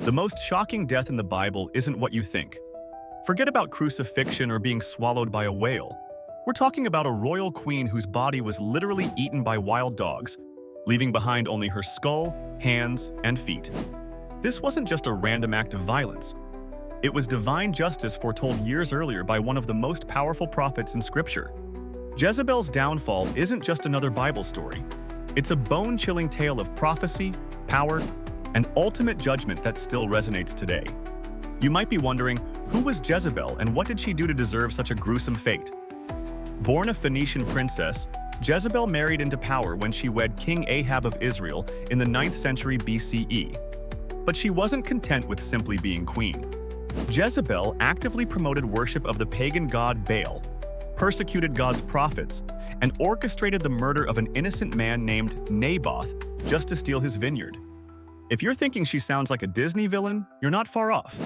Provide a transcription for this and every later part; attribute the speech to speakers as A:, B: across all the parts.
A: The most shocking death in the Bible isn't what you think. Forget about crucifixion or being swallowed by a whale. We're talking about a royal queen whose body was literally eaten by wild dogs, leaving behind only her skull, hands, and feet. This wasn't just a random act of violence. It was divine justice foretold years earlier by one of the most powerful prophets in Scripture. Jezebel's downfall isn't just another Bible story. It's a bone-chilling tale of prophecy, power, and ultimate judgment that still resonates today. You might be wondering, who was Jezebel and what did she do to deserve such a gruesome fate? Born a Phoenician princess, Jezebel married into power when she wed King Ahab of Israel in the 9th century BCE. But she wasn't content with simply being queen. Jezebel actively promoted worship of the pagan god Baal, persecuted God's prophets, and orchestrated the murder of an innocent man named Naboth just to steal his vineyard. If you're thinking she sounds like a Disney villain, you're not far off.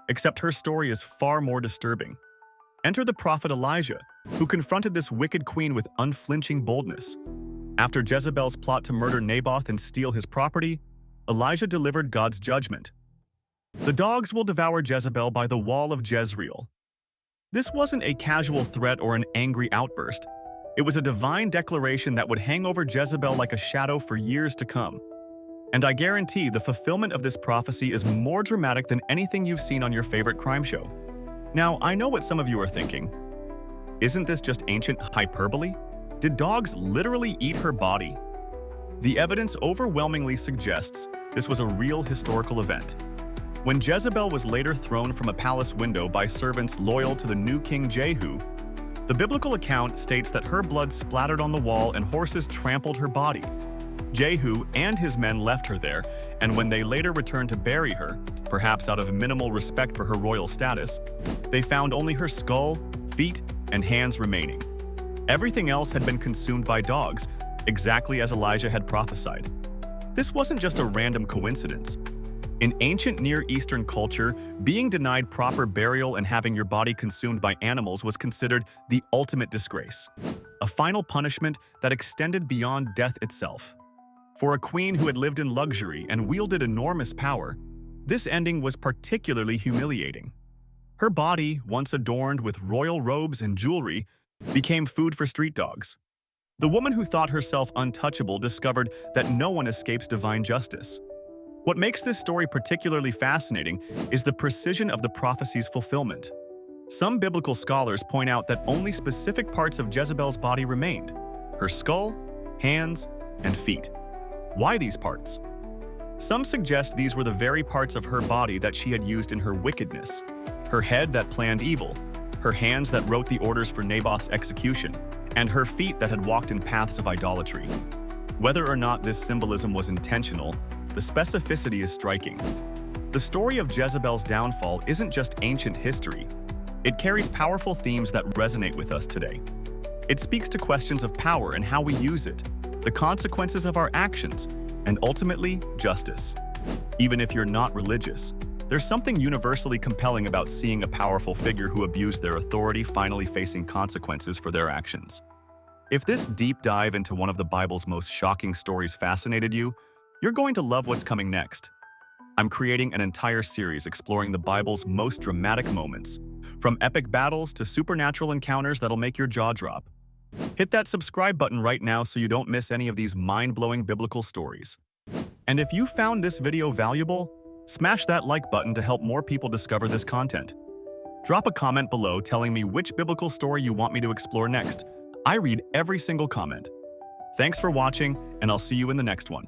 A: Except her story is far more disturbing. Enter the prophet Elijah, who confronted this wicked queen with unflinching boldness. After Jezebel's plot to murder Naboth and steal his property, Elijah delivered God's judgment. The dogs will devour Jezebel by the wall of Jezreel. This wasn't a casual threat or an angry outburst. It was a divine declaration that would hang over Jezebel like a shadow for years to come. And I guarantee the fulfillment of this prophecy is more dramatic than anything you've seen on your favorite crime show. Now, I know what some of you are thinking. Isn't this just ancient hyperbole? Did dogs literally eat her body? The evidence overwhelmingly suggests this was a real historical event. When Jezebel was later thrown from a palace window by servants loyal to the new king Jehu, the biblical account states that her blood splattered on the wall and horses trampled her body. Jehu and his men left her there, and when they later returned to bury her, perhaps out of minimal respect for her royal status, they found only her skull, feet, and hands remaining. Everything else had been consumed by dogs, exactly as Elijah had prophesied. This wasn't just a random coincidence. In ancient Near Eastern culture, being denied proper burial and having your body consumed by animals was considered the ultimate disgrace, a final punishment that extended beyond death itself. For a queen who had lived in luxury and wielded enormous power, this ending was particularly humiliating. Her body, once adorned with royal robes and jewelry, became food for street dogs. The woman who thought herself untouchable discovered that no one escapes divine justice. What makes this story particularly fascinating is the precision of the prophecy's fulfillment. Some biblical scholars point out that only specific parts of Jezebel's body remained: her skull, hands, and feet. Why these parts? Some suggest these were the very parts of her body that she had used in her wickedness: her head that planned evil, her hands that wrote the orders for Naboth's execution, and her feet that had walked in paths of idolatry. Whether or not this symbolism was intentional, the specificity is striking. The story of Jezebel's downfall isn't just ancient history. It carries powerful themes that resonate with us today. It speaks to questions of power and how we use it, the consequences of our actions, and ultimately, justice. Even if you're not religious, there's something universally compelling about seeing a powerful figure who abused their authority finally facing consequences for their actions. If this deep dive into one of the Bible's most shocking stories fascinated you, you're going to love what's coming next. I'm creating an entire series exploring the Bible's most dramatic moments, from epic battles to supernatural encounters that'll make your jaw drop. Hit that subscribe button right now so you don't miss any of these mind-blowing biblical stories. And if you found this video valuable, smash that like button to help more people discover this content. Drop a comment below telling me which biblical story you want me to explore next. I read every single comment. Thanks for watching, and I'll see you in the next one.